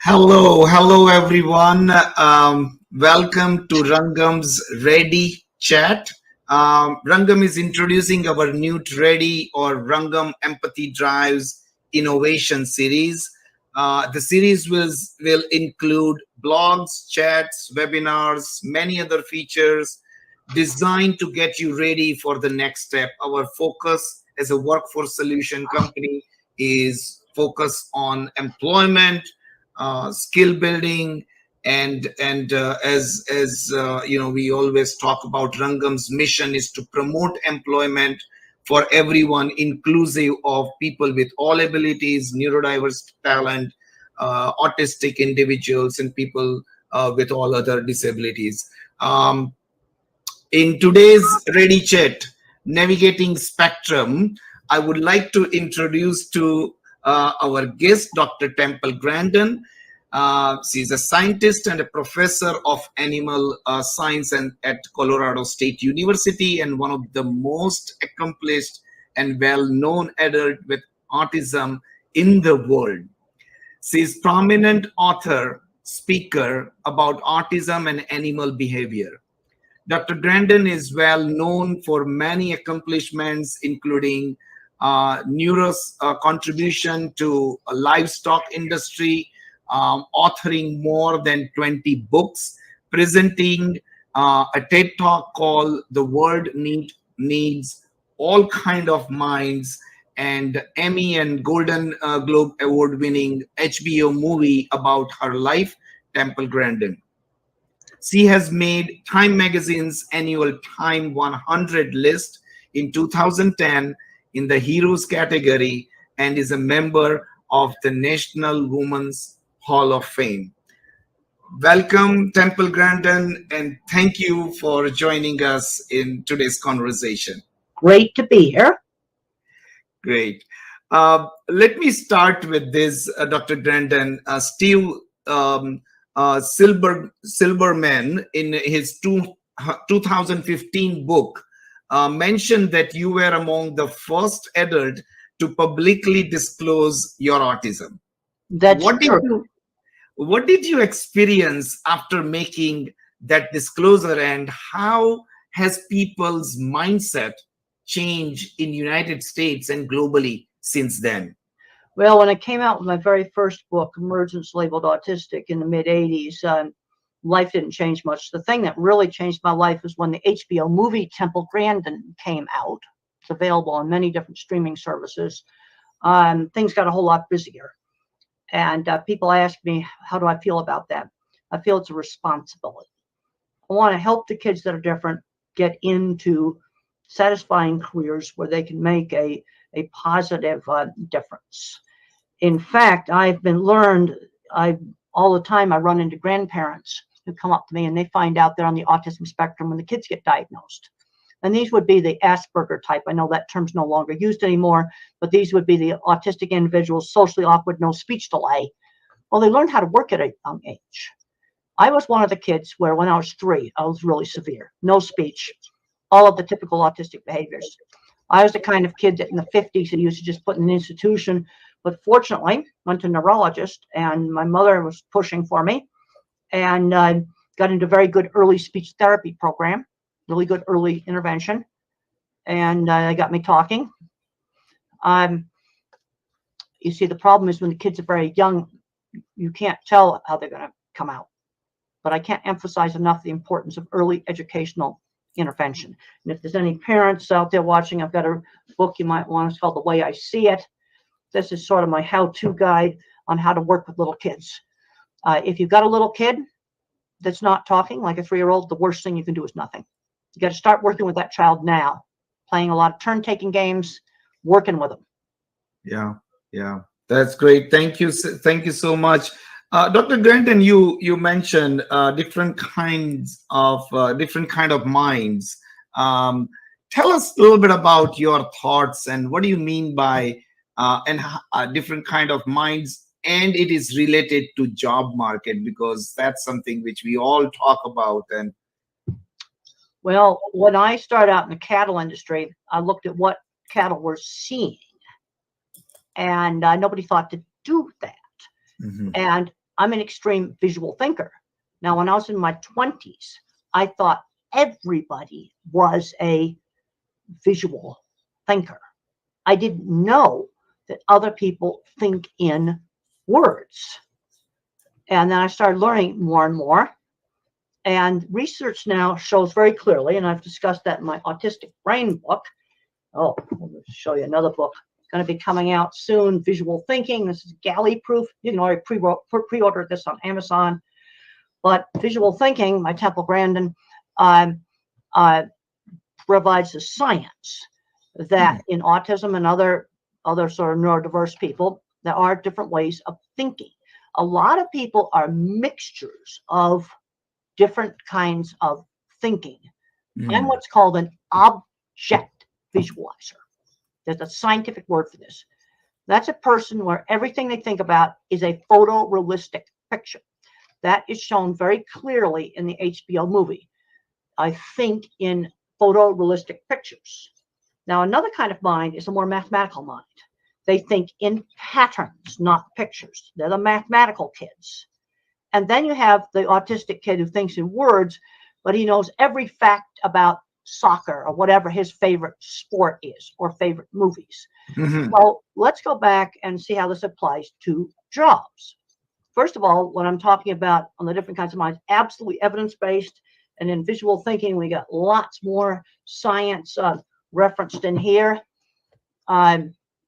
Hello everyone. Welcome to Rangam's Ready Chat. Rangam is introducing our new Ready or Rangam Empathy Drives Innovation Series. The series will include blogs, chats, webinars, many other features designed to get you ready for the next step. Our focus as a workforce solution company is focus on employment, skill building, and as you know, we always talk about Rangam's mission is to promote employment for everyone, inclusive of people with all abilities, neurodiverse talent, autistic individuals, and people with all other disabilities. In today's Ready Chat, Navigating Spectrum, I would like to introduce to our guest, Dr. Temple Grandin. She's a scientist and a professor of animal science at Colorado State University, and one of the most accomplished and well-known adult with autism in the world. She's prominent author, speaker about autism and animal behavior. Dr. Grandin is well known for many accomplishments, including Neuro's contribution to a livestock industry, authoring more than 20 books, presenting a TED-Talk called "The World Needs All Kind of Minds," and Emmy and Golden Globe award-winning HBO movie about her life, Temple Grandin. She has made Time Magazine's annual Time 100 list in 2010 in the Heroes category, and is a member of the National Women's Hall of Fame. Welcome, Temple Grandin, and thank you for joining us in today's conversation. Great to be here. Great. Let me start with this, Dr. Grandin. Steve Silberman, in his 2015 book, mentioned that you were among the first adult to publicly disclose your autism. That's What did true. you what did you experience after making that disclosure, and how has people's mindset changed in United States and globally since then? Well, when I came out with my very first book, Emergence Labeled Autistic, in the mid-'80s, life didn't change much. The thing that really changed my life was when the HBO movie Temple Grandin came out. It's available on many different streaming services. Things got a whole lot busier. And people ask me, how do I feel about that? I feel it's a responsibility. I want to help the kids that are different get into satisfying careers where they can make a positive difference. In fact, I've been learned, all the time I run into grandparents who come up to me and they find out they're on the autism spectrum when the kids get diagnosed. And these would be the Asperger type. I know that term's no longer used anymore, but these would be the autistic individuals, socially awkward, no speech delay. Well, they learned how to work at a young age. I was one of the kids where when I was 3, I was really severe. No speech, all of the typical autistic behaviors. I was the kind of kid that in the 50s they used to just put in an institution, but fortunately went to a neurologist, and my mother was pushing for me, and got into a very good early speech therapy program, really good early intervention, and they got me talking. You see, the problem is when the kids are very young, you can't tell how they're going to come out. But I can't emphasize enough the importance of early educational intervention. And if there's any parents out there watching, I've got a book you might want. It's called The Way I See It. This is sort of my how-to guide on how to work with little kids. If you've got a little kid that's not talking, like a 3-year-old, the worst thing you can do is nothing. You got to start working with that child now, playing a lot of turn-taking games, working with them. Yeah, that's great. Thank you so much. Dr. Grandin, you mentioned different kind of minds. Tell us a little bit about your thoughts and what do you mean by different kind of minds, and it is related to job market, because that's something which we all talk about. And well, when I started out in the cattle industry, I looked at what cattle were seeing, and nobody thought to do that. Mhm. And I'm an extreme visual thinker. Now, when I was in my 20s, I thought everybody was a visual thinker. I didn't know that other people think in words. And then I started learning more and more. And research now shows very clearly, and I've discussed that in my Autistic Brain book. Oh, I'll show you another book. It's going to be coming out soon, Visual Thinking. This is galley proof. You can already pre-order this on Amazon. But Visual Thinking, my Temple Grandin, provides the science that in autism and other sort of neurodiverse people, there are different ways of thinking. A lot of people are mixtures of different kinds of thinking. I'm what's called an object visualizer. There's a scientific word for this. That's a person where everything they think about is a photorealistic picture. That is shown very clearly in the HBO movie. I think in photorealistic pictures. Now, another kind of mind is a more mathematical mind. They think in patterns, not pictures. They're the mathematical kids. And then you have the autistic kid who thinks in words, but he knows every fact about soccer or whatever his favorite sport is or favorite movies. Mhm. So let's go back and see how this applies to jobs. First of all, what I'm talking about on the different kinds of minds, absolutely evidence-based. And in visual thinking, we got lots more science referenced in here.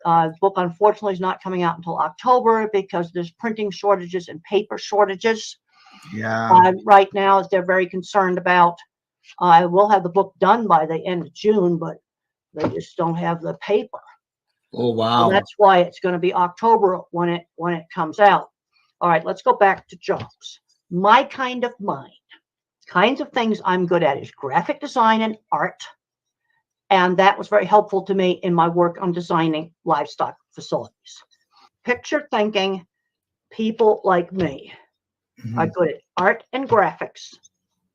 The book, unfortunately, is not coming out until October because there's printing shortages and paper shortages. Yeah. Right now, they're very concerned about. I will have the book done by the end of June, but they just don't have the paper. Oh, So wow. that's why it's going to be October when it comes out. All right, let's go back to jobs. My kind of mind, kinds of things I'm good at is graphic design and art. And that was very helpful to me in my work on designing livestock facilities. Picture thinking, people like me are Mhm. good at art and graphics,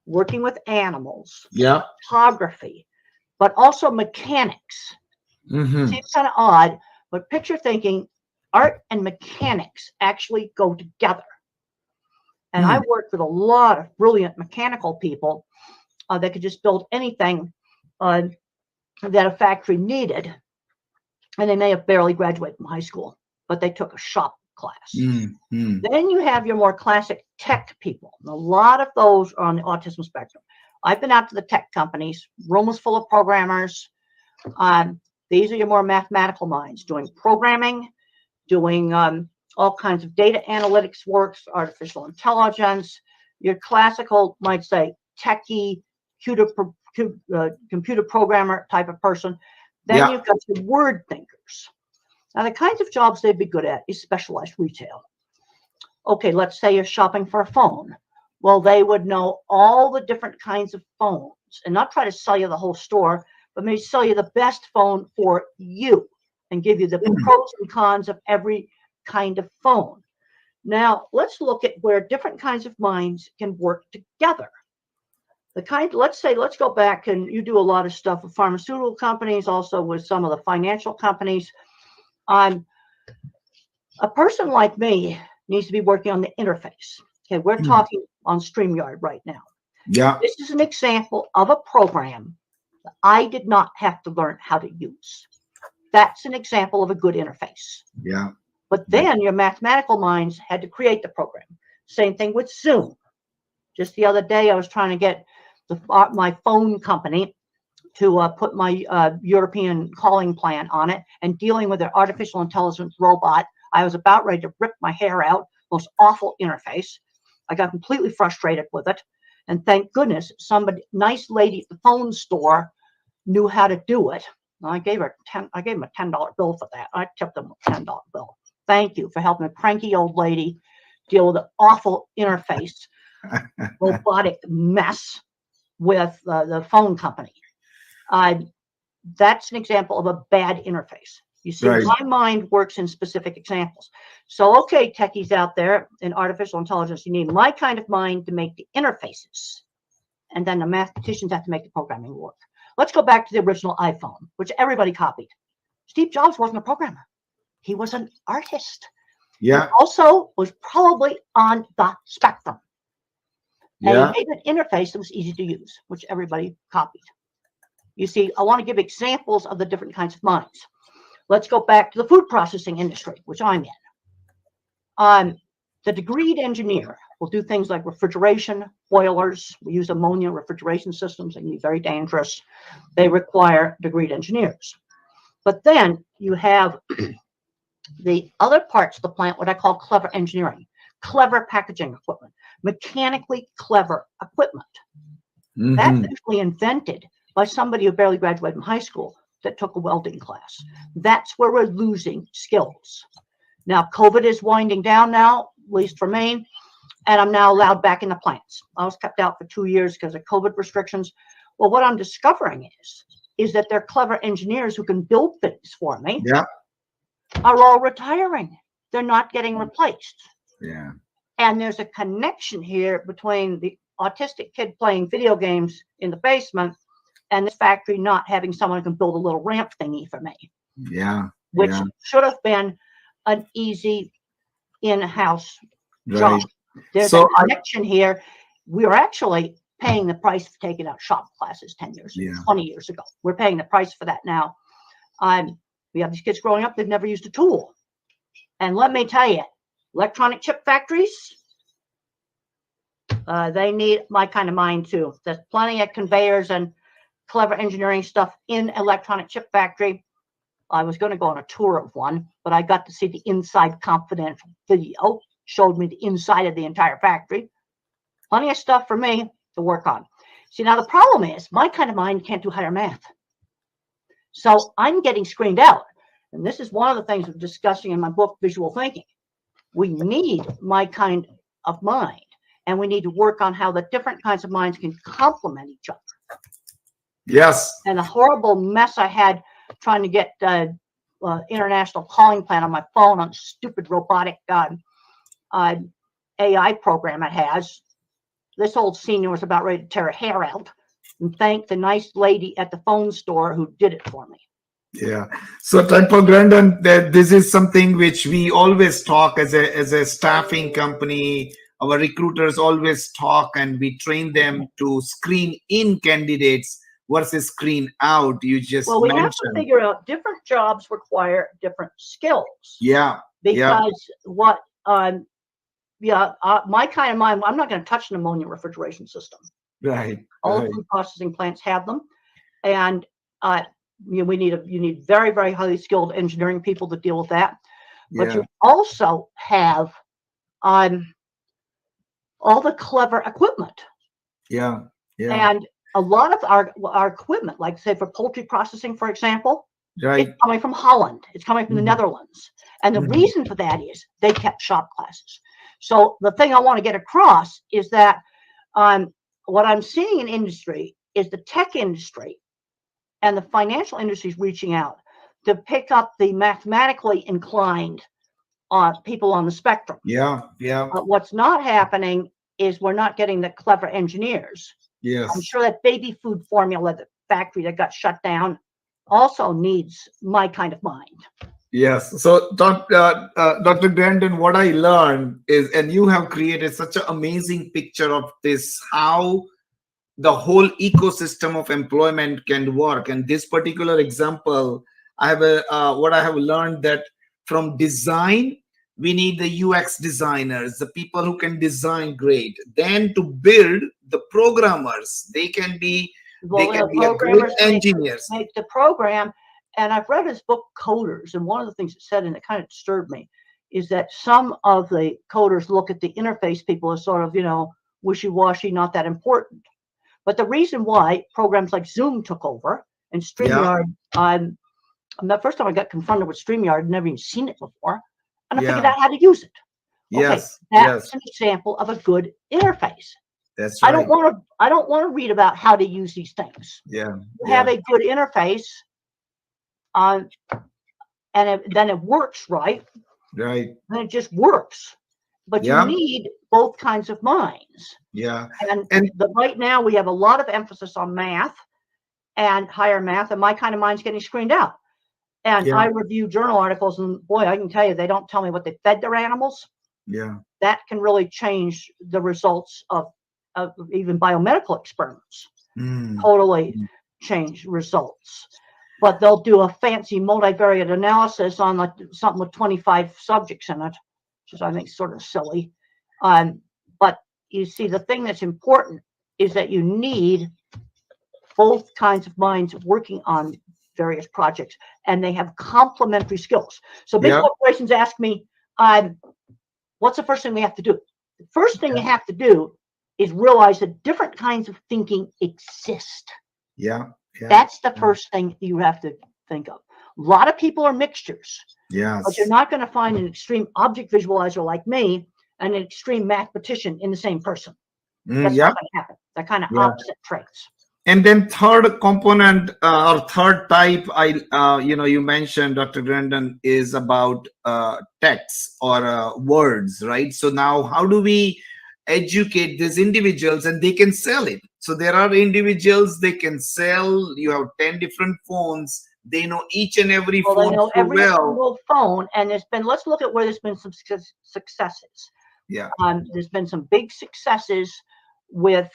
working with animals, Yeah. photography, but also mechanics. Hmm. Seems kind of odd, but picture thinking, art and mechanics actually go together. And I worked with a lot of brilliant mechanical people that could just build anything that a factory needed. And they may have barely graduated from high school, but they took a shop class. Mm-hmm. Then you have your more classic tech people. And a lot of those are on the autism spectrum. I've been out to the tech companies, rooms full of programmers. These are your more mathematical minds doing programming, doing all kinds of data analytics works, artificial intelligence, your classical, might say, techie, computer programmer type of person. Then Yeah. you've got your word thinkers. Now, the kinds of jobs they'd be good at is specialized retail. Okay, let's say you're shopping for a phone. Well, they would know all the different kinds of phones and not try to sell you the whole store, but maybe sell you the best phone for you and give you the pros and cons of every kind of phone. Now, let's look at where different kinds of minds can work together. Let's go back, and you do a lot of stuff with pharmaceutical companies, also with some of the financial companies. A person like me needs to be working on the interface. Okay, we're talking on StreamYard right now. Yeah. This is an example of a program that I did not have to learn how to use. That's an example of a good interface. Yeah. But then your mathematical minds had to create the program. Same thing with Zoom. Just the other day, I was trying to get my phone company to put my European calling plan on it, and dealing with their artificial intelligence robot. I was about ready to rip my hair out. Most awful interface. I got completely frustrated with it. And thank goodness somebody, nice lady at the phone store, knew how to do it. I gave him a $10 bill for that. I tipped them a $10 bill. Thank you for helping a cranky old lady deal with an awful interface, robotic mess with the phone company. That's an example of a bad interface. You see, Right. my mind works in specific examples. So, okay, techies out there in artificial intelligence, you need my kind of mind to make the interfaces. And then the mathematicians have to make the programming work. Let's go back to the original iPhone, which everybody copied. Steve Jobs wasn't a programmer. He was an artist. Yeah. He also was probably on the spectrum. Yeah. And he made an interface that was easy to use, which everybody copied. You see, I want to give examples of the different kinds of minds. Let's go back to the food processing industry, which I'm in. The degreed engineer will do things like refrigeration, boilers. We use ammonia refrigeration systems. They can be very dangerous. They require degreed engineers. But then you have the other parts of the plant, what I call clever engineering, clever packaging equipment, mechanically clever equipment. That's actually invented by somebody who barely graduated from high school that took a welding class. That's where we're losing skills. Now, COVID is winding down now, at least for me, and I'm now allowed back in the plants. I was kept out for 2 years because of COVID restrictions. Well, what I'm discovering is that they're clever engineers who can build things for me. Yeah. Are all retiring. They're not getting replaced. Yeah. And there's a connection here between the autistic kid playing video games in the basement and this factory not having someone who can build a little ramp thingy for me. Yeah. Which Yeah. should have been an easy in-house Right. job. There's So a connection here. We were actually paying the price for taking out shop classes 10 years, 20 years ago. We're paying the price for that now. We have these kids growing up, they've never used a tool. And let me tell you, electronic chip factories, they need my kind of mind too. There's plenty of conveyors and clever engineering stuff in electronic chip factory. I was going to go on a tour of one, but I got to see the inside confidential video, showed me the inside of the entire factory. Plenty of stuff for me to work on. See, now the problem is my kind of mind can't do higher math. So I'm getting screened out. And this is one of the things I'm discussing in my book, Visual Thinking. We need my kind of mind, and we need to work on how the different kinds of minds can complement each other. Yes. And the horrible mess I had trying to get international calling plan on my phone on stupid robotic AI program it has. This old senior was about ready to tear her hair out, and thank the nice lady at the phone store who did it for me. Yeah. So Temple Grandin, that this is something which we always talk as a staffing company. Our recruiters always talk, and we train them to screen in candidates versus screen out. You just Well, we have to mentioned. figure out different jobs require different skills. Yeah. Because what my kind of mind, I'm not going to touch an ammonia refrigeration system. Right. All Right. food processing plants have them, and you need very, very highly skilled engineering people to deal with that. But Yeah. you also have all the clever equipment, Yeah. Yeah. and a lot of our equipment, like say for poultry processing, for example, Right. it's coming from Holland. It's coming from the Mhm. Netherlands. And the Mhm. reason for that is they kept shop classes. So the thing I want to get across is that what I'm seeing in industry is the tech industry and the financial industry is reaching out to pick up the mathematically inclined people on the spectrum. Yeah. Yeah. What's not happening is we're not getting the clever engineers. I'm Yes. sure that baby food formula, the factory that got shut down, also needs my kind of mind. Yes. So, Dr. Grandin, what I learned is, and you have created such an amazing picture of this, how the whole ecosystem of employment can work. And this particular example, I have what I have learned that from design, we need the UX designers, the people who can design great. Then to build, the programmers, they can be a great Programmers engineers. make the program. And I've read his book, Coders. And one of the things it said, and it kind of disturbed me, is that some of the coders look at the interface people as sort of, wishy-washy, not that important. But the reason why programs like Zoom took over and StreamYard, the first time I got confronted with StreamYard, I'd never even seen it before. And I figured out how to use it. Okay, Yes. that's an example of a good interface. That's I right. don't want to read about how to use these things. Yeah. You have a good interface, and then it works right. Right. Then it just works. But you need both kinds of minds. Yeah. And right now we have a lot of emphasis on math and higher math, and my kind of mind's getting screened out. And I review journal articles, and boy, I can tell you, they don't tell me what they fed their animals. Yeah. That can really change the results of even biomedical experiments. Totally change results. But they'll do a fancy multivariate analysis on something with 25 subjects in it, which is, I think, sort of silly. But you see, the thing that's important is that you need both kinds of minds working on various projects, and they have complementary skills. So big corporations ask me, what's the first thing we have to do? The first thing you have to do is realize that different kinds of thinking exist. Yeah. That's the first thing you have to think of. A lot of people are mixtures. Yes. But you're not going to find an extreme object visualizer like me and an extreme mathematician in the same person. That's not going to happen. They're kind of opposite traits. And then third component or third type, you mentioned, Dr. Grandin, is about text or words, right? So now, how do we educate these individuals and they can sell it? So there are individuals they can sell. You have 10 different phones. They know each and every phone. They know every single phone, and let's look at where there's been some successes. Yeah. There's been some big successes with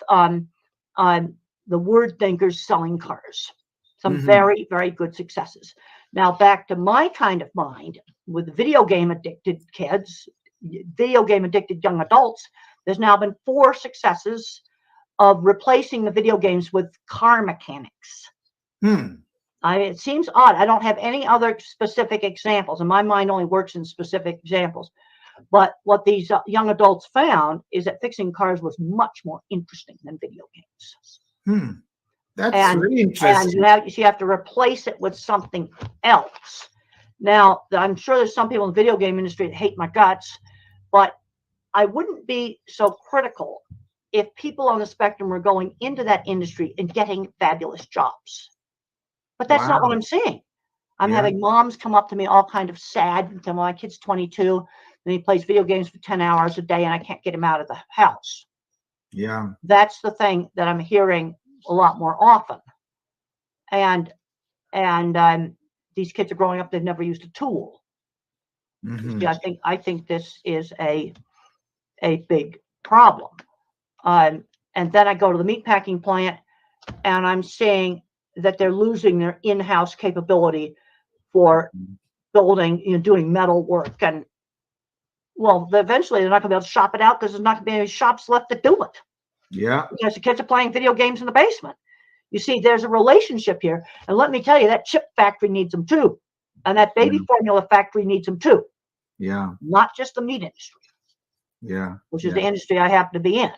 the word thinkers selling cars. Some very, very good successes. Now back to my kind of mind with video game addicted kids, video game addicted young adults. There's now been 4 successes of replacing the video games with car mechanics. It seems odd. I don't have any other specific examples, and my mind only works in specific examples. But what these young adults found is that fixing cars was much more interesting than video games. That's really interesting. And you have to replace it with something else. Now, I'm sure there's some people in the video game industry that hate my guts, But I wouldn't be so critical if people on the spectrum were going into that industry and getting fabulous jobs. But that's not what Wow. I'm seeing. I'm Yeah. having moms come up to me all kind of sad and tell me my kid's 22 and he plays video games for 10 hours a day and I can't get him out of the house. Yeah. That's the thing that I'm hearing a lot more often. And these kids are growing up, they've never used a tool. Hmm. See, I think this is a big problem. And then I go to the meatpacking plant and I'm seeing that they're losing their in-house capability for building, doing metal work. And well, eventually they're not going to be able to shop it out because there's not going to be any shops left that do it. Yeah. Because the kids are playing video games in the basement. You see, there's a relationship here. And let me tell you, that chip factory needs them too. And that baby formula factory needs them too. Yeah. Not just the meat industry, Yeah. which is the industry I happen to be in.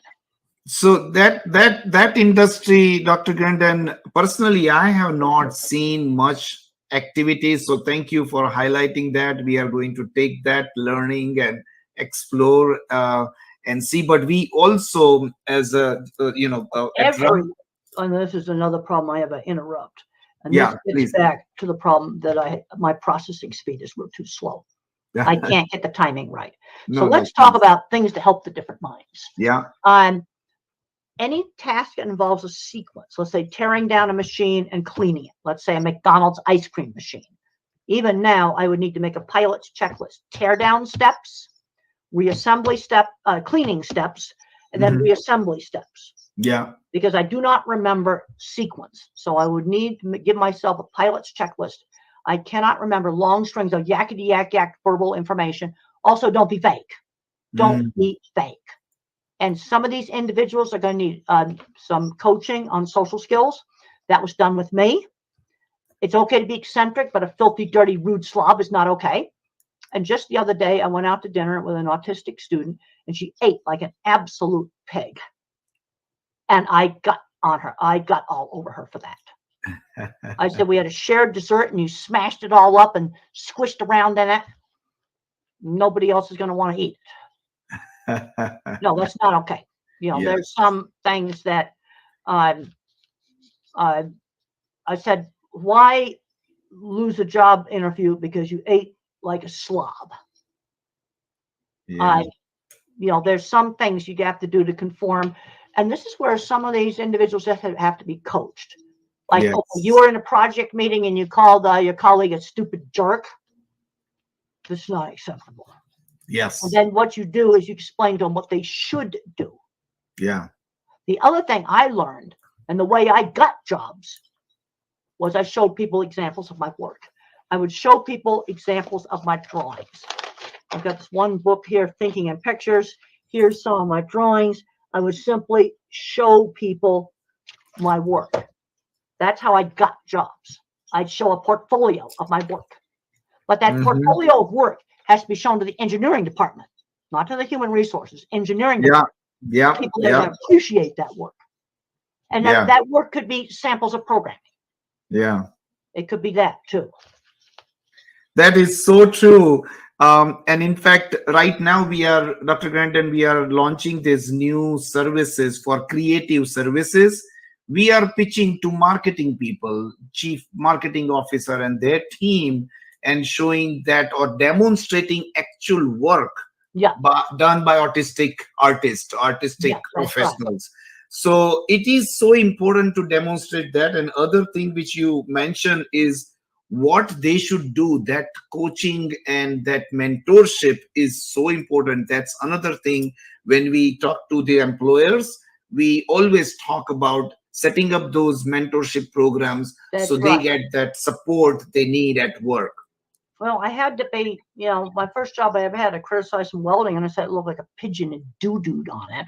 So that industry, Dr. Grandin, personally, I have not seen much activities. So thank you for highlighting that. We are going to take that learning and explore and see. But we also, as a at Every, Rum, and this is another problem I have to interrupt. And this yeah, gets please. back to the problem that my processing speed is too slow. I can't get the timing right. So let's talk about things to help the different minds. Yeah. Any task that involves a sequence, let's say tearing down a machine and cleaning it. Let's say a McDonald's ice cream machine. Even now, I would need to make a pilot's checklist: tear down steps, reassembly step, cleaning steps, and then reassembly steps. Yeah. Because I do not remember sequence. So I would need to give myself a pilot's checklist. I cannot remember long strings of yakety yak verbal information. Also, don't be fake. Don't be fake. And some of these individuals are going to need some coaching on social skills. That was done with me. It's okay to be eccentric, but a filthy, dirty, rude slob is not okay. And just the other day, I went out to dinner with an autistic student, and she ate like an absolute pig. And I got on her. I got all over her for that. I said, we had a shared dessert, and you smashed it all up and squished around in it. Nobody else is going to want to eat it. No, that's not okay. There's some things that I said, why lose a job interview because you ate like a slob? Yeah. There's some things you have to do to conform. And this is where some of these individuals have to be coached. Like, you were in a project meeting and you called your colleague a stupid jerk. That's not acceptable. Yes. And then what you do is you explain to them what they should do. Yeah. The other thing I learned, and the way I got jobs, was I showed people examples of my work. I would show people examples of my drawings. I've got this one book here, Thinking in Pictures. Here's some of my drawings. I would simply show people my work. That's how I got jobs. I'd show a portfolio of my work. But that portfolio of work has to be shown to the engineering department, not to the human resources, engineering department. Yeah. People that appreciate that work. And that work could be samples of programming. Yeah. It could be that too. That is so true. And in fact, right now Dr. Grandin, we are launching these new services for creative services. We are pitching to marketing people, chief marketing officer and their team, and showing that or demonstrating actual work done by artistic professionals. Right. So it is so important to demonstrate that. And other thing which you mentioned is what they should do. That coaching and that mentorship is so important. That's another thing. When we talk to the employers, we always talk about setting up those mentorship programs. That's so they get that support they need at work. Well, I had to be, my first job I ever had, I criticized some welding and I said it looked like a pigeon and doo-dooed on it.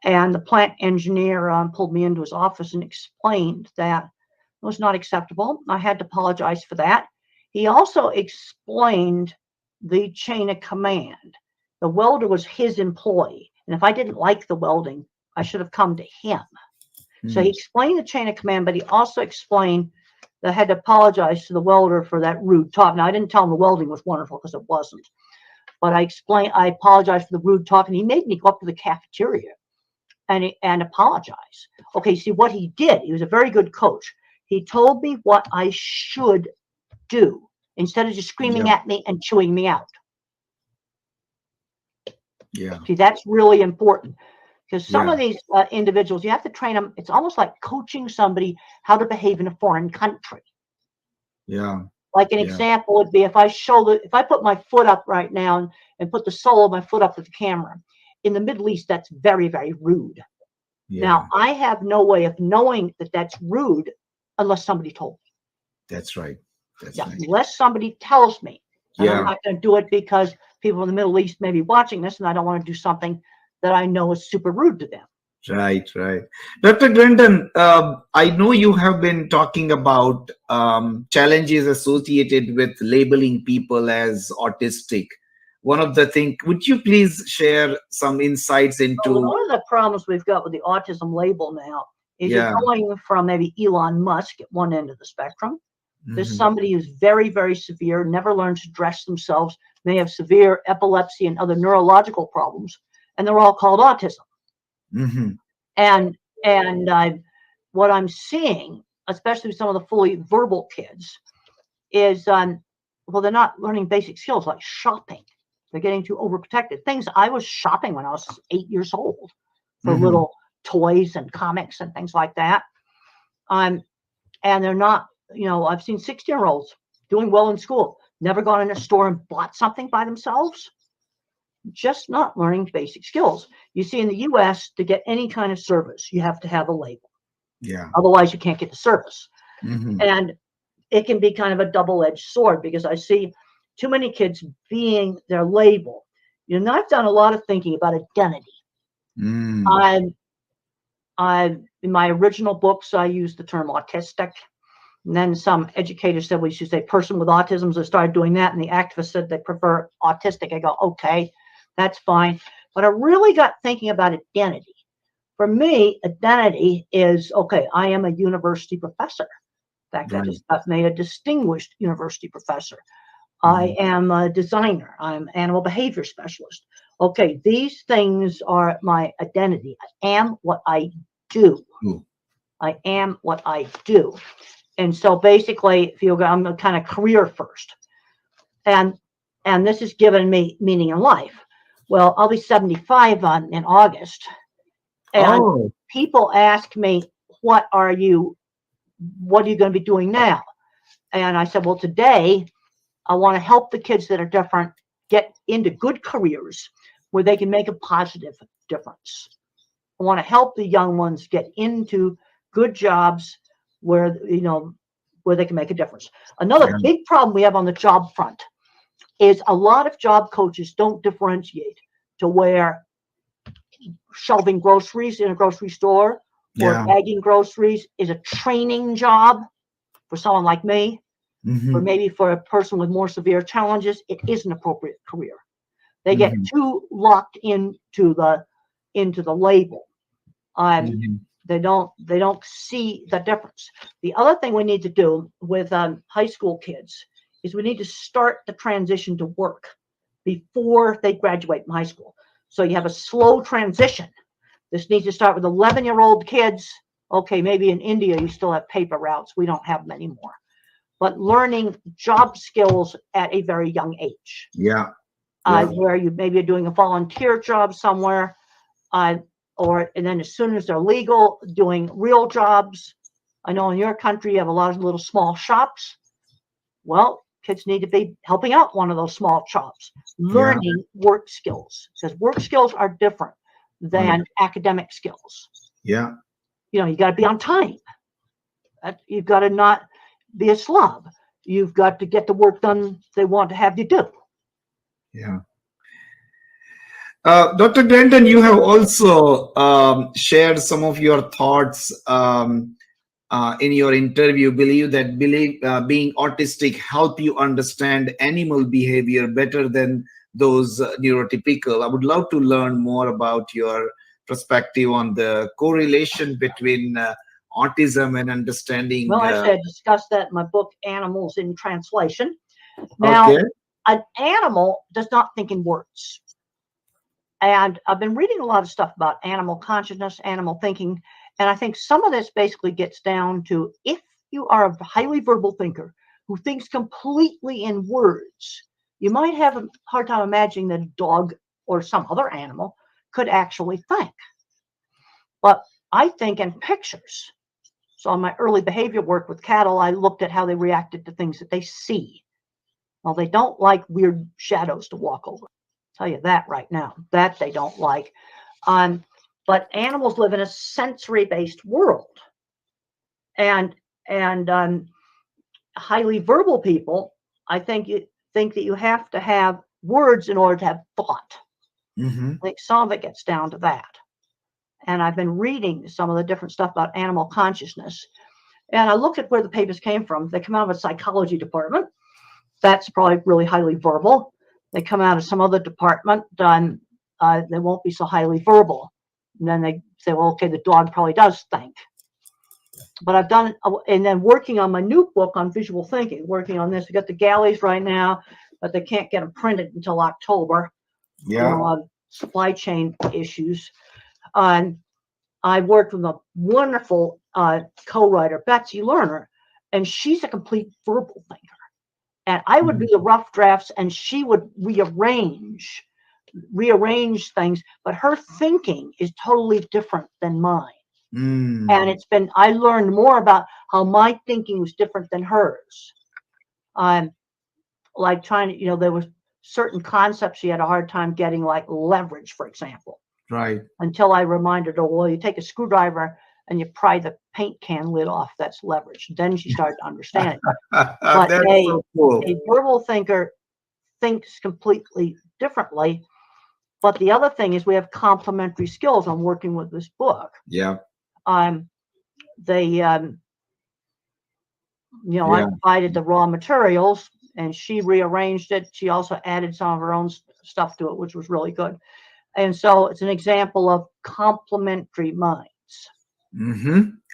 And the plant engineer pulled me into his office and explained that it was not acceptable. I had to apologize for that. He also explained the chain of command. The welder was his employee. And if I didn't like the welding, I should have come to him. So he explained the chain of command, but he also explained that I had to apologize to the welder for that rude talk. Now, I didn't tell him the welding was wonderful because it wasn't. but I apologized for the rude talk, and he made me go up to the cafeteria and apologize. Okay, see what he did. He was a very good coach. He told me what I should do instead of just screaming Yeah. at me and chewing me out. Yeah. See, that's really important because some Yeah. of these individuals, you have to train them. It's almost like coaching somebody how to behave in a foreign country. Yeah. Like an Yeah. example would be if I put my foot up right now and put the sole of my foot up to the camera. In the Middle East, that's very, very rude. Yeah. Now, I have no way of knowing that that's rude unless somebody told me. That's right. That's Yeah, right. unless somebody tells me. And I'm Yeah. not going to do it because people in the Middle East may be watching this and I don't want to do something that I know is super rude to them. Right, right. Dr. Grandin, I know you have been talking about challenges associated with labeling people as autistic. One of the things, would you please share some insights Well, into? one of the problems we've got with the autism label now is you're Yeah. going from maybe Elon Musk at one end of the spectrum. There's Hmm. somebody who's very, very severe, never learned to dress themselves, may have severe epilepsy and other neurological problems, and they're all called autism. Hmm. And what I'm seeing, especially with some of the fully verbal kids, is well, they're not learning basic skills like shopping. They're getting too overprotected. Things I was shopping when I was 8 years old for Hmm. little toys and comics and things like that. And they're not, I've seen 16-year-olds doing well in school, never gone in a store and bought something by themselves, just not learning basic skills. You see, in the US, to get any kind of service, you have to have a label. Yeah. Otherwise, you can't get the service. Hmm. And it can be kind of a double-edged sword because I see too many kids being their label. I've done a lot of thinking about identity. Mm. I in my original books, I used the term autistic. And then some educators said we should say person with autism. So I started doing that. And the activists said they prefer autistic. I go, okay, that's fine. But I really got thinking about identity. For me, identity is, okay, I am a university professor. In fact, I Right. just got made a distinguished university professor. I Mhm. am a designer. I'm an animal behavior specialist. Okay, these things are my identity. I am what I do. Cool. I am what I do. And so basically, if you go, I'm a kind of career first. And this has given me meaning in life. Well, I'll be 75 in August. And Oh. people ask me, what are you going to be doing now? And I said, well, today I want to help the kids that are different get into good careers where they can make a positive difference. I want to help the young ones get into good jobs where they can make a difference. Another Yeah. big problem we have on the job front is a lot of job coaches don't differentiate to where shelving groceries in a grocery store or Yeah. bagging groceries is a training job for someone like me, or Hmm. maybe for a person with more severe challenges, it is an appropriate career. They get Hmm. too locked into the label. Hmm. They don't see the difference. The other thing we need to do with high school kids is we need to start the transition to work before they graduate from high school. So you have a slow transition. This needs to start with 11-year-old kids. Okay, maybe in India you still have paper routes. We don't have them anymore. But learning job skills at a very young age, Yeah. Yeah. where you maybe are doing a volunteer job somewhere, and then as soon as they're legal, doing real jobs. I know in your country you have a lot of little small shops. Well, kids need to be helping out one of those small shops, Yeah. learning work skills, because work skills are different Right. than academic skills. Yeah. You got to be on time. You've got to not be a slob. You've got to get the work done they want to have you do. Yeah. Dr. Grandin, you have also shared some of your thoughts in your interview. Believe that being autistic help you understand animal behavior better than those neurotypical. I would love to learn more about your perspective on the correlation between autism and understanding. Well, actually, I discussed that in my book, Animals in Translation. Now, Okay. an animal does not think in words. And I've been reading a lot of stuff about animal consciousness, animal thinking, and I think some of this basically gets down to if you are a highly verbal thinker who thinks completely in words, you might have a hard time imagining that a dog or some other animal could actually think. But I think in pictures. So in my early behavior work with cattle, I looked at how they reacted to things that they see. Well, they don't like weird shadows to walk over. I'll tell you that right now, that they don't like. But animals live in a sensory-based world. And highly verbal people, I think that you have to have words in order to have thought. Mm-hmm. I think some of it gets down to that. And I've been reading some of the different stuff about animal consciousness. And I looked at where the papers came from. They come out of a psychology department. That's probably really highly verbal. They come out of some other department, they won't be so highly verbal. And then they say, well, okay, the dog probably does think. But I've done, and then working on my new book on visual thinking, working on this. We got the galleys right now, but they can't get them printed until October. Yeah. Supply chain issues. I worked with a wonderful co-writer, Betsy Lerner, and she's a complete verbal thinker. And I would do the rough drafts, and she would rearrange things, but her thinking is totally different than mine. And I learned more about how my thinking was different than hers. Like trying to, there was certain concepts she had a hard time getting, like leverage, for example. Right. Until I reminded her, well, you take a screwdriver and you pry the paint can lid off. That's leverage. Then she started to understand it. But That's so cool. a verbal thinker thinks completely differently. But the other thing is we have complementary skills on working with this book. Yeah. I provided the raw materials and she rearranged it. She also added some of her own stuff to it, which was really good. And so it's an example of complementary minds.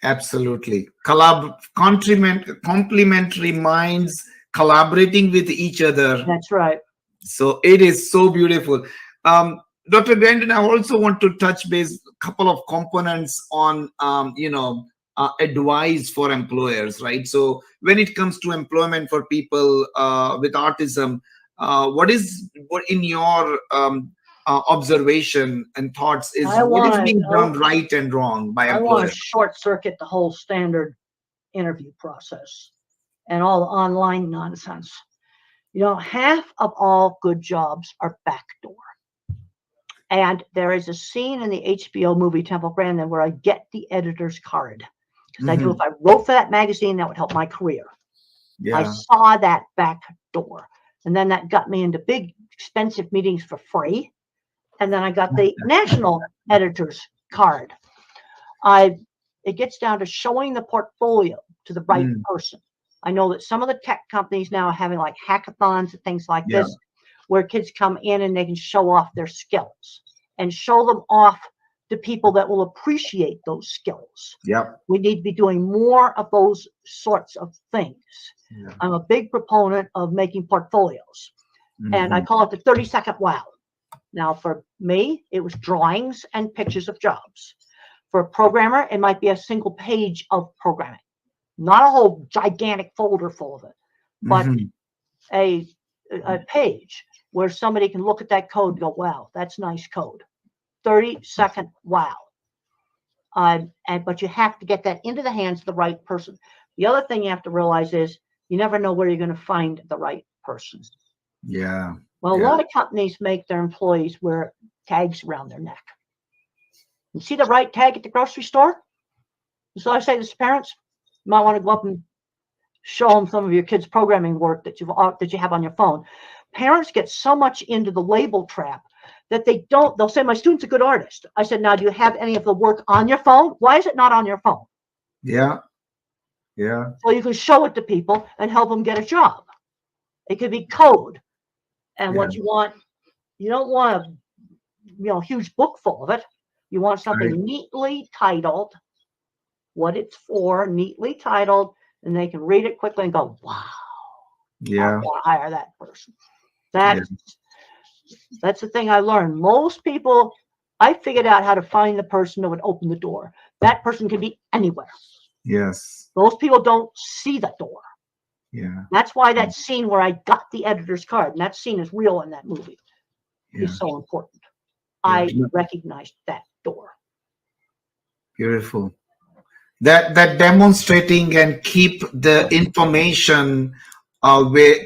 Absolutely. Complementary minds collaborating with each other. That's right. So it is so beautiful. Dr. Grandin, I also want to touch base a couple of components on, advice for employers, right? So when it comes to employment for people with autism, what in your observation and thoughts is what is being done right and wrong by employers? I want to short circuit the whole standard interview process and all the online nonsense. Half of all good jobs are backdoor. And there is a scene in the HBO movie Temple Grandin where I get the editor's card. Because I knew if I wrote for that magazine, that would help my career. Yeah. I saw that back door. And then that got me into big, expensive meetings for free. And then I got the national editor's card. It gets down to showing the portfolio to the right person. I know that some of the tech companies now are having like hackathons and things like this, where kids come in and they can show off their skills and show them off to people that will appreciate those skills. We need to be doing more of those sorts of things. I'm a big proponent of making portfolios, and I call it the 30-second wow. Now, for me, it was drawings and pictures of jobs. For a programmer, it might be a single page of programming, not a whole gigantic folder full of it, but a page where somebody can look at that code and go, wow, that's nice code. 30-second wow. But you have to get that into the hands of the right person. The other thing you have to realize is you never know where you're going to find the right person. Well, a lot of companies make their employees wear tags around their neck. You see the right tag at the grocery store? So I say to parents, you might want to go up and show them some of your kids' programming work that you have on your phone. Parents get so much into the label trap that they'll say, my student's a good artist. I said, now, do you have any of the work on your phone? Why is it not on your phone? So you can show it to people and help them get a job. It could be code. And what you don't want a huge book full of it. You want something neatly titled, what it's for, neatly titled, and they can read it quickly and go, wow. I want to hire that person. Yeah. That's the thing I learned. Most people, I figured out how to find the person that would open the door. That person can be anywhere. Yes. Most people don't see the door. Yeah. That's why that scene where I got the editor's card, and that scene is real in that movie, Yeah. is so important. Yeah. I recognized that door. Beautiful. That demonstrating and keep the information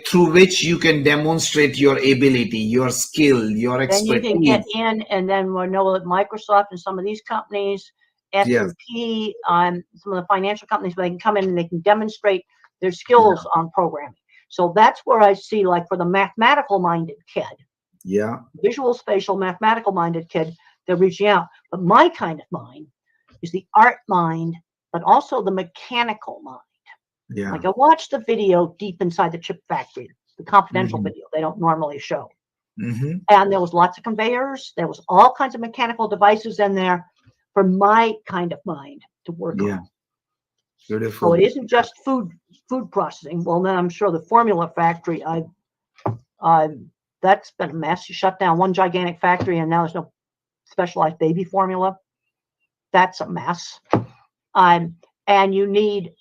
through which you can demonstrate your ability, your skill, your Then you can get expertise. in, and then we know that Microsoft and some of these companies, Yes. S&P, some of the financial companies, they can come in and they can demonstrate their Yeah. skills on programming. So that's where I see, like for the mathematical minded kid, Yeah. visual, spatial, mathematical minded kid, they're reaching out. But my kind of mind is the art mind, but also the mechanical mind. Yeah. Like I watched the video Deep Inside the Chip Factory, the confidential Hmm. video they don't normally show. Hmm. And there was lots of conveyors. There was all kinds of mechanical devices in there for my kind of mind to work Yeah. on. So Beautiful. it isn't just food processing. Well, then I'm sure the formula factory, that's been a mess. You shut down one gigantic factory, and now there's no specialized baby formula. That's a mess. And you need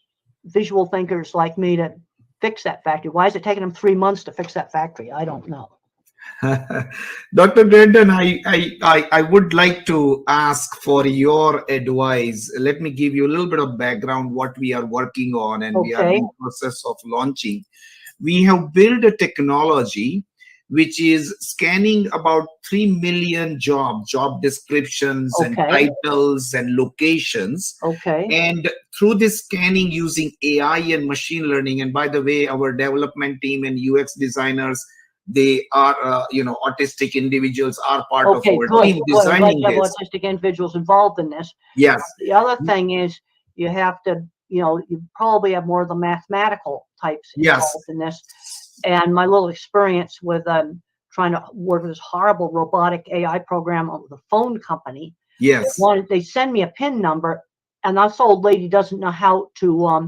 visual thinkers like me to fix that factory. Why is it taking them 3 months to fix that factory? I don't know. Dr. Grandin, I would like to ask for your advice. Let me give you a little bit of background what we are working on, and we are Okay. in process of launching. We have built a technology which is scanning about 3 million job descriptions and Okay. titles and locations. Okay. And through this scanning using AI and machine learning, and by the way, our development team and UX designers, they are, autistic individuals are part of Okay, our good. team Good. I'm glad designing you have this. autistic individuals involved in this. Yes. The other thing is you have to, you probably have more of the mathematical types Yes. involved in this. And my little experience with trying to work with this horrible robotic AI program with a phone company. Yes. They send me a PIN number, and this old lady doesn't know how to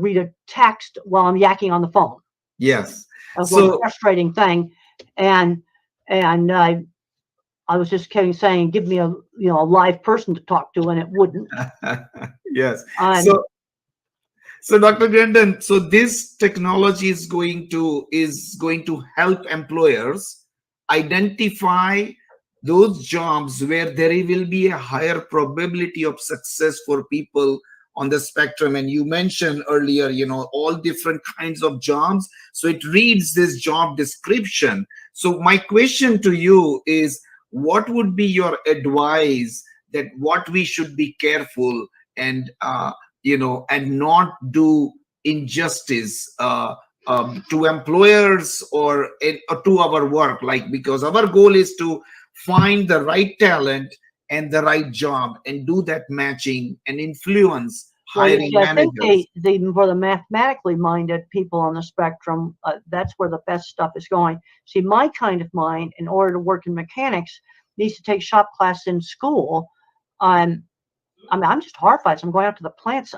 read a text while I'm yakking on the phone. Yes. That was a So frustrating thing. And I was just saying, give me a live person to talk to, and it wouldn't. yes. So Dr. Grandin, so this technology is going to help employers identify those jobs where there will be a higher probability of success for people on the spectrum. And you mentioned earlier, all different kinds of jobs. So it reads this job description. So my question to you is, what would be your advice that what we should be careful and and not do injustice to employers or to our work, like, because our goal is to find the right talent and the right job and do that matching and influence Well, you hiring see, I think managers. for the mathematically minded people on the spectrum, that's where the best stuff is going. See, my kind of mind, in order to work in mechanics, needs to take shop class in school. I'm just horrified. So I'm going out to the plants.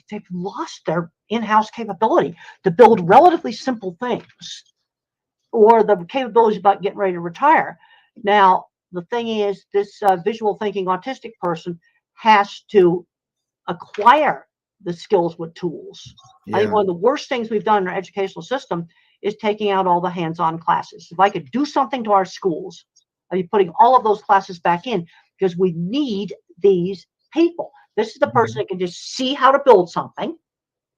They've lost their in-house capability to build relatively simple things, or the capabilities about getting ready to retire. Now, the thing is, this visual thinking autistic person has to acquire the skills with tools. I think Yeah. one of the worst things we've done in our educational system is taking out all the hands-on classes. If I could do something to our schools, I'd be putting all of those classes back in, because we need these people. This is the person that can just see how to build something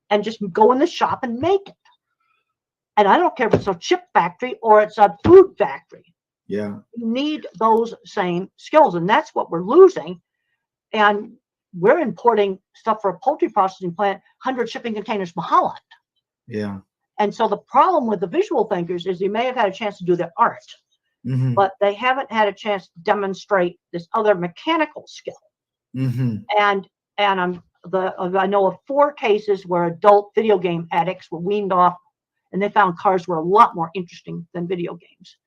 and just go in the shop and make it. And I don't care if it's a chip factory or it's a food factory. Yeah. You need those same skills, and that's what we're losing. And we're importing stuff for a poultry processing plant, 100 shipping containers from Holland. Yeah. And so the problem with the visual thinkers is they may have had a chance to do their art, Mm-hmm. but they haven't had a chance to demonstrate this other mechanical skill. Mm-hmm. And I know of 4 cases where adult video game addicts were weaned off, and they found cars were a lot more interesting than video games.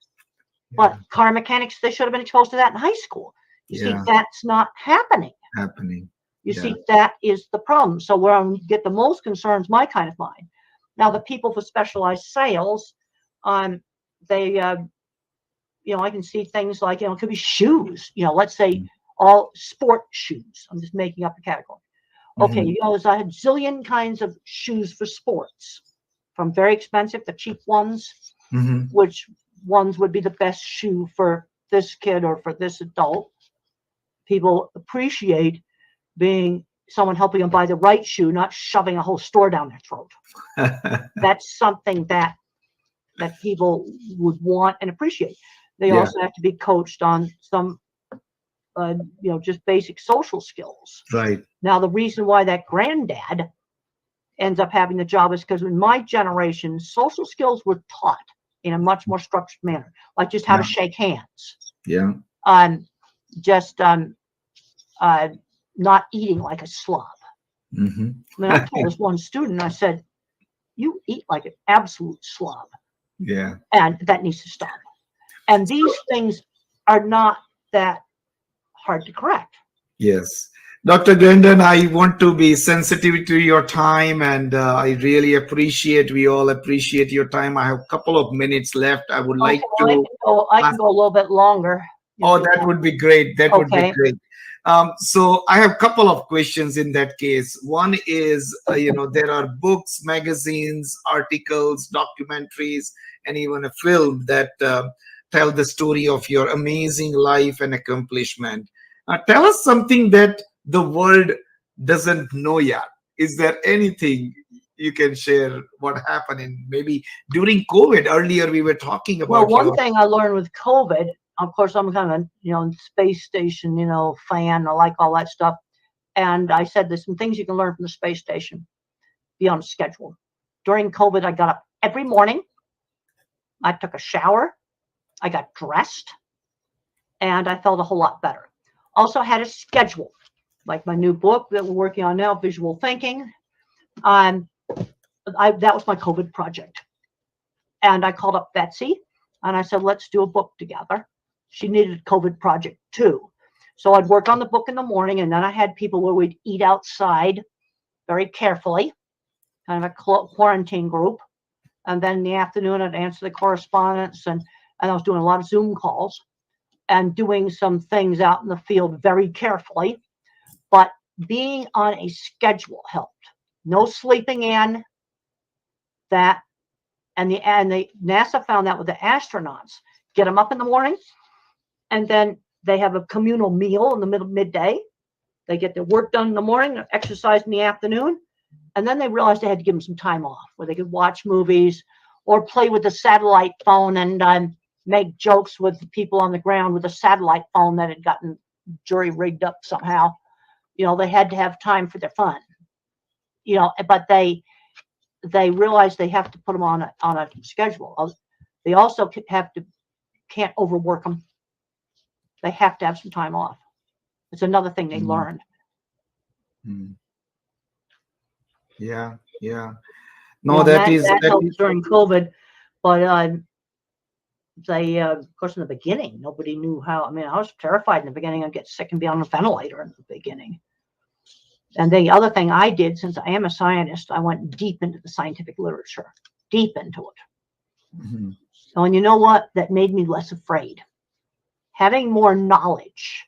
But car mechanics, they should have been exposed to that in high school. You see, that's not happening. You see, that is the problem. So where I get the most concerns, my kind of mind. Now, the people for specialized sales, They, I can see things like, it could be shoes, let's say all sport shoes. I'm just making up a category. Okay, there's a zillion kinds of shoes for sports, from very expensive to cheap ones. Which ones would be the best shoe for this kid or for this adult? People appreciate being someone helping them buy the right shoe, not shoving a whole store down their throat. That's something that people would want and appreciate. They also have to be coached on some, just basic social skills. Right. Now, the reason why that granddad ends up having the job is because in my generation, social skills were taught in a much more structured manner, like just how to shake hands. Yeah. Just not eating like a slob. I mean, I told this one student, I said, "You eat like an absolute slob." Yeah. And that needs to stop. And these things are not that hard to correct. Yes. Dr. Grandin, I want to be sensitive to your time, and I really appreciate, we all appreciate your time. I have a couple of minutes left. I would like to. I can go a little bit longer. Oh, that would be great. That would be great. So I have a couple of questions in that case. One is, there are books, magazines, articles, documentaries, and even a film that tell the story of your amazing life and accomplishment. Tell us something that the world doesn't know yet. Is there anything you can share what happened in maybe during COVID? Earlier we were talking about. Well, one thing I learned with COVID, of course, I'm kind of space station, fan. I like all that stuff. And I said there's some things you can learn from the space station. Be on a schedule. During COVID, I got up every morning. I took a shower. I got dressed. And I felt a whole lot better. Also had a schedule, like my new book that we're working on now, Visual Thinking. That was my COVID project. And I called up Betsy and I said, let's do a book together. She needed a COVID project too. So I'd work on the book in the morning, and then I had people where we'd eat outside very carefully, kind of a quarantine group. And then in the afternoon, I'd answer the correspondence, and I was doing a lot of Zoom calls and doing some things out in the field very carefully. But being on a schedule helped. No sleeping in. That, and the NASA found that with the astronauts. Get them up in the morning, and then they have a communal meal in the midday. They get their work done in the morning, exercise in the afternoon, and then they realized they had to give them some time off where they could watch movies or play with the satellite phone and make jokes with the people on the ground with a satellite phone that had gotten jury rigged up somehow. They had to have time for their fun. But they realized they have to put them on a schedule. They also can't overwork them. They have to have some time off. It's another thing they learned. Yeah. No, that helped during COVID. But of course, in the beginning, nobody knew how. I mean, I was terrified in the beginning. I'd get sick and be on a ventilator in the beginning. And the other thing I did, since I am a scientist, I went deep into the scientific literature, deep into it. So, and you know what? That made me less afraid. Having more knowledge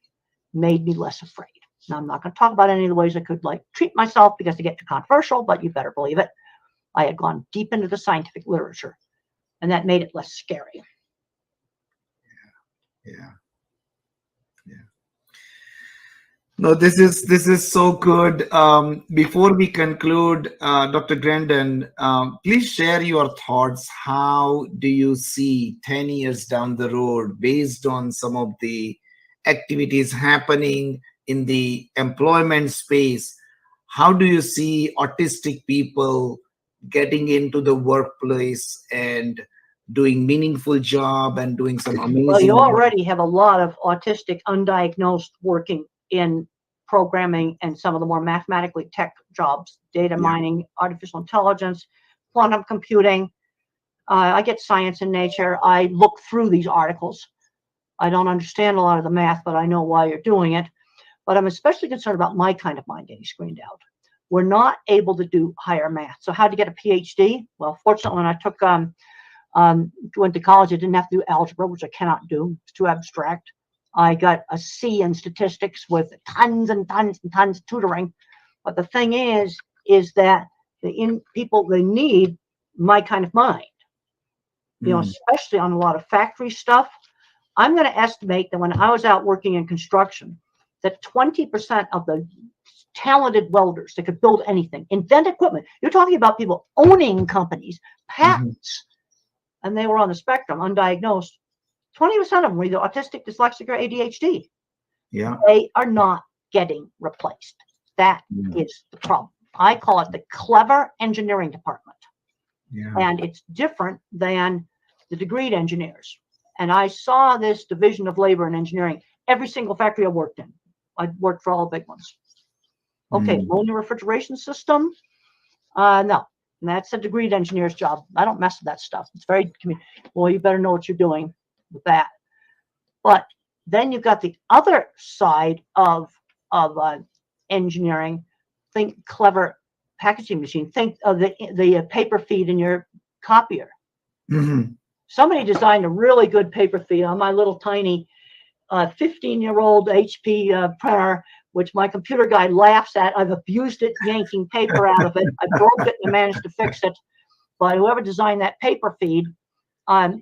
made me less afraid. Now, I'm not going to talk about any of the ways I could treat myself because they get too controversial, but you better believe it. I had gone deep into the scientific literature, and that made it less scary. Yeah. No, this is so good. Before we conclude, Dr. Grandin, please share your thoughts. How do you see 10 years down the road based on some of the activities happening in the employment space? How do you see autistic people getting into the workplace and doing meaningful job and doing some amazing Well, you work? already have a lot of autistic undiagnosed working in programming and some of the more mathematically tech jobs, data mining, artificial intelligence, quantum computing. I get Science and Nature. I look through these articles. I don't understand a lot of the math, but I know why you're doing it. But I'm especially concerned about my kind of mind getting screened out. We're not able to do higher math. So how to get a PhD? Well, fortunately, when I took Went to college. I didn't have to do algebra, which I cannot do. It's too abstract. I got a C in statistics with tons and tons and tons of tutoring. But the thing is that people, they need my kind of mind, especially on a lot of factory stuff. I'm going to estimate that when I was out working in construction, that 20% of the talented welders that could build anything, invent equipment, you're talking about people owning companies, patents, and they were on the spectrum, undiagnosed. 20% of them were either autistic, dyslexic, or ADHD. Yeah. They are not getting replaced. That is the problem. I call it the clever engineering department. Yeah. And it's different than the degreed engineers. And I saw this division of labor and engineering every single factory I worked in. I worked for all the big ones. Okay, ammonia refrigeration system. No, that's a degreed engineer's job. I don't mess with that stuff. It's very, well, you better know what you're doing with that. But then you've got the other side of engineering. Think clever packaging machine. Think of the paper feed in your copier. Somebody designed a really good paper feed on my little tiny 15-year-old HP printer, which my computer guy laughs at. I've abused it, yanking paper out of it. I broke it and I managed to fix it. But whoever designed that paper feed,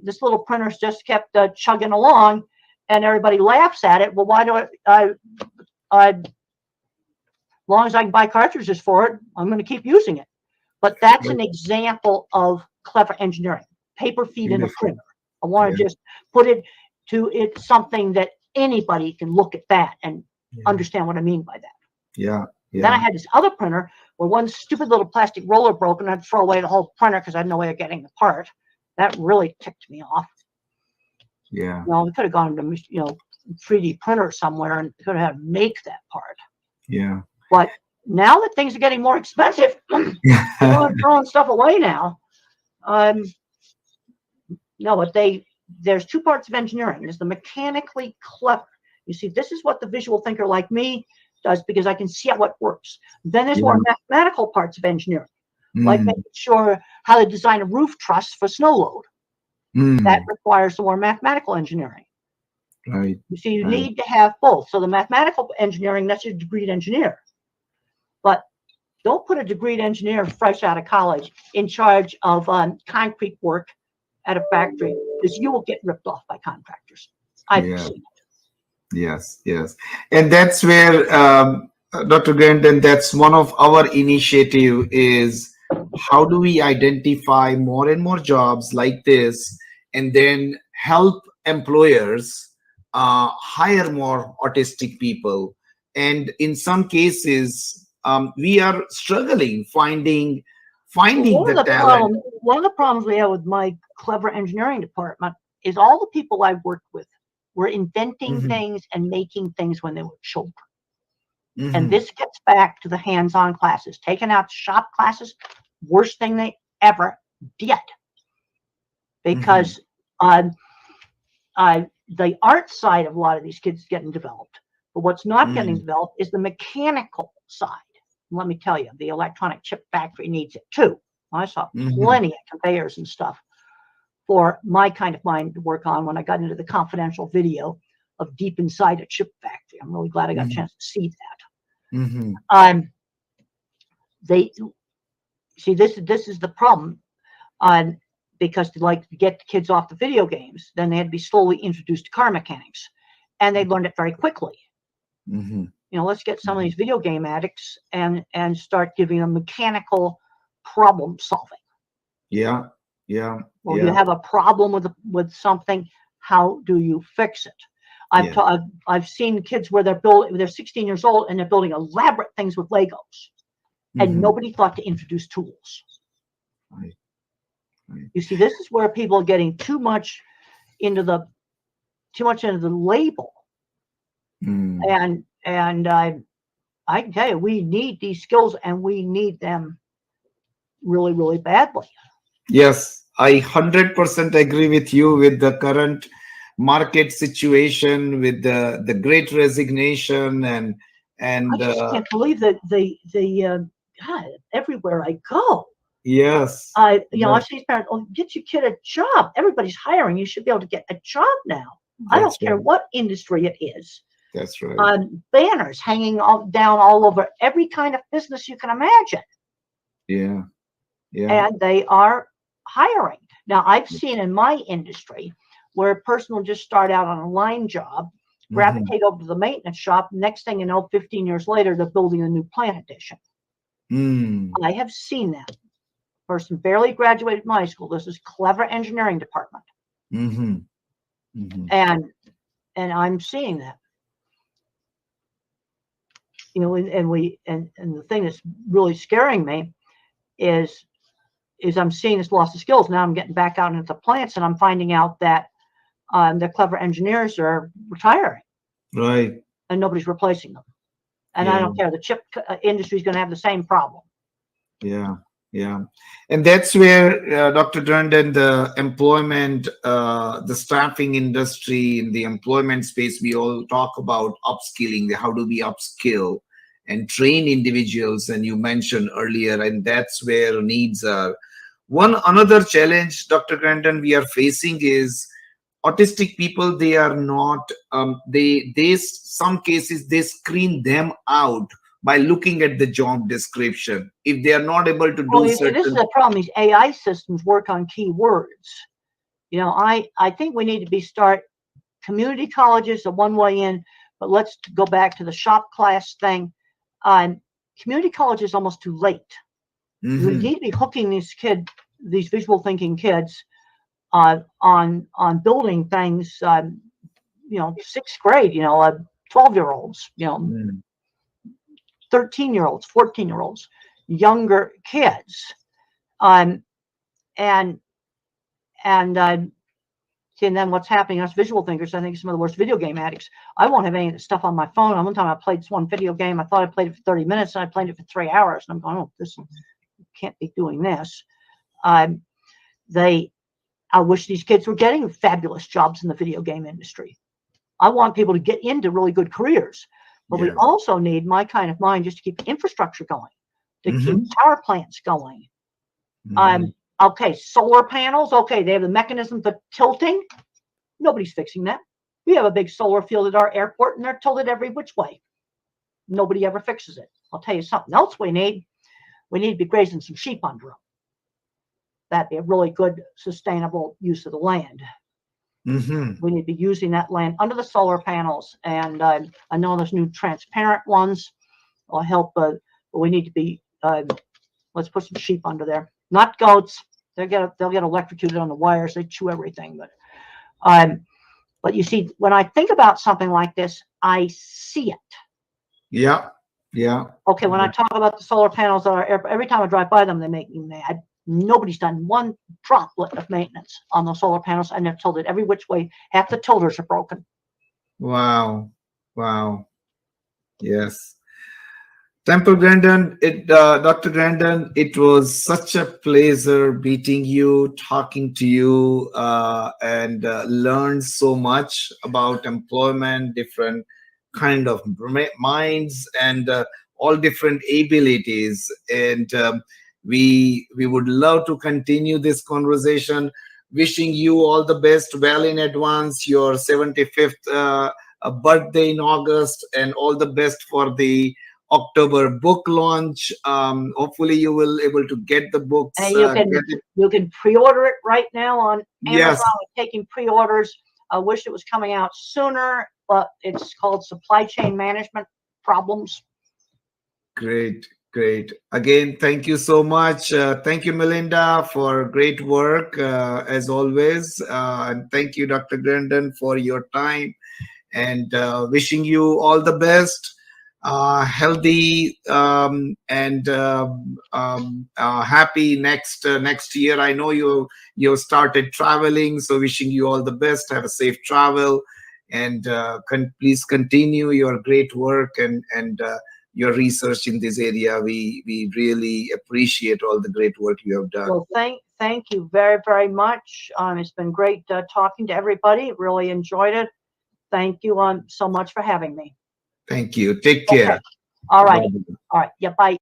this little printer's just kept chugging along, and everybody laughs at it. Well, why do as long as I can buy cartridges for it, I'm going to keep using it. But that's an example of clever engineering. Paper feed in a printer. I want to just put it to something that anybody can look at that and understand what I mean by that. Then I had this other printer where one stupid little plastic roller broke, and I had to throw away the whole printer because I had no way of getting the part. That really ticked me off. We could have gone to 3D printer somewhere and could have had to make that part. But now that things are getting more expensive, throwing stuff away now. No, but there's two parts of engineering. There's the mechanically clever. You see, this is what the visual thinker like me does because I can see what works. Then there's more mathematical parts of engineering, like making sure how to design a roof truss for snow load. That requires some more mathematical engineering. Right. You see, you need to have both. So the mathematical engineering, that's your degreed engineer. But don't put a degreed engineer fresh out of college in charge of concrete work at a factory, because you will get ripped off by contractors. I've seen it. Yes. And that's where, Dr. Grandin, that's one of our initiative is how do we identify more and more jobs like this and then help employers hire more autistic people. And in some cases, we are struggling finding the talent. One of the problems we have with my clever engineering department is all the people I've worked with were inventing things and making things when they were children. And this gets back to the hands-on classes. Taking out shop classes, worst thing they ever did. Because the art side of a lot of these kids is getting developed. But what's not getting developed is the mechanical side. Let me tell you, the electronic chip factory needs it too. I saw plenty of conveyors and stuff for my kind of mind to work on when I got into the confidential video of deep inside a chip factory. I'm really glad I got a chance to see that. They see this is the problem. Because to get the kids off the video games, then they had to be slowly introduced to car mechanics, and they learned it very quickly. Let's get some of these video game addicts and start giving them mechanical problem solving. Yeah. Well, you have a problem with something. How do you fix it? I've seen kids where they're 16 years old and they're building elaborate things with Legos, and nobody thought to introduce tools. Right. You see, this is where people are getting too much into the label, and I can tell you, we need these skills, and we need them really, really badly. Yes, I 100% agree with you with the current market situation, with the Great Resignation, and I just can't believe that God, everywhere I go. Yes. I've seen parents, oh, get your kid a job. Everybody's hiring. You should be able to get a job now. I don't That's care right. what industry it is. That's right. Banners hanging down all over every kind of business you can imagine. Yeah. Yeah. And they are hiring. Now, I've seen in my industry where a person will just start out on a line job, gravitate over to the maintenance shop. Next thing you know, 15 years later, they're building a new plant addition. I have seen that. Person barely graduated from high school. This is clever engineering department. And I'm seeing that. And the thing that's really scaring me is I'm seeing this loss of skills. Now I'm getting back out into the plants and I'm finding out that the clever engineers are retiring. Right. And nobody's replacing them. And I don't care. The chip industry is going to have the same problem. Yeah. Yeah. And that's where, Dr. Grandin, the employment, the staffing industry, in the employment space, we all talk about upskilling. How do we upskill and train individuals? And you mentioned earlier, and that's where needs are. Another challenge, Dr. Grandin, we are facing is autistic people. They are not, some cases, they screen them out by looking at the job description. If they are not able to do this is the problem. These AI systems work on keywords. I think we need to start community colleges, a one way in, but let's go back to the shop class thing. Community college is almost too late. We need to be hooking these visual thinking kids on building things, 6th grade, 12-year-olds, 13-year-olds, 14-year-olds, younger kids. And then what's happening, us visual thinkers, I think some of the worst video game addicts. I won't have any of this stuff on my phone. One time I played this one video game. I thought I played it for 30 minutes and I played it for 3 hours. And I'm going, oh, this can't be doing this. I wish these kids were getting fabulous jobs in the video game industry. I want people to get into really good careers. But we also need my kind of mind just to keep infrastructure going, to keep power plants going. Okay, solar panels. Okay, they have the mechanism for tilting. Nobody's fixing that. We have a big solar field at our airport, and they're tilted every which way. Nobody ever fixes it. I'll tell you something else we need. We need to be grazing some sheep under them. That'd be a really good, sustainable use of the land. We need to be using that land under the solar panels. And I know there's new transparent ones will help, but we need to be, let's put some sheep under there. Not goats. They'll get electrocuted on the wires. They chew everything. But you see, when I think about something like this, I see it. Yeah. Yeah. Okay, when I talk about the solar panels that are every time I drive by them, they make me mad. Nobody's done one droplet of maintenance on those solar panels, and they're tilted every which way. Half the tilters are broken. Wow. Wow. Yes. Temple Grandin, Dr. Grandin, it was such a pleasure meeting you, talking to you, and learned so much about employment, different kind of minds, and all different abilities. And we would love to continue this conversation. Wishing you all the best, well in advance, your 75th birthday in August, and all the best for the October book launch. Hopefully you will able to get the books. You can pre-order it right now on Amazon. Yes. We're taking pre-orders. I wish it was coming out sooner, but it's called Supply Chain Management Problems. Great. Great. Again, thank you so much. Thank you, Melinda, for great work, as always. And thank you, Dr. Grandin, for your time. And wishing you all the best, healthy, and happy next year. I know you started traveling, so wishing you all the best. Have a safe travel, and please continue your great work and your research in this area. We really appreciate all the great work you have done. Well, thank you very, very much. It's been great talking to everybody. Really enjoyed it. Thank you so much for having me. Thank you. Take care. Okay. All right. All right. Yeah, bye.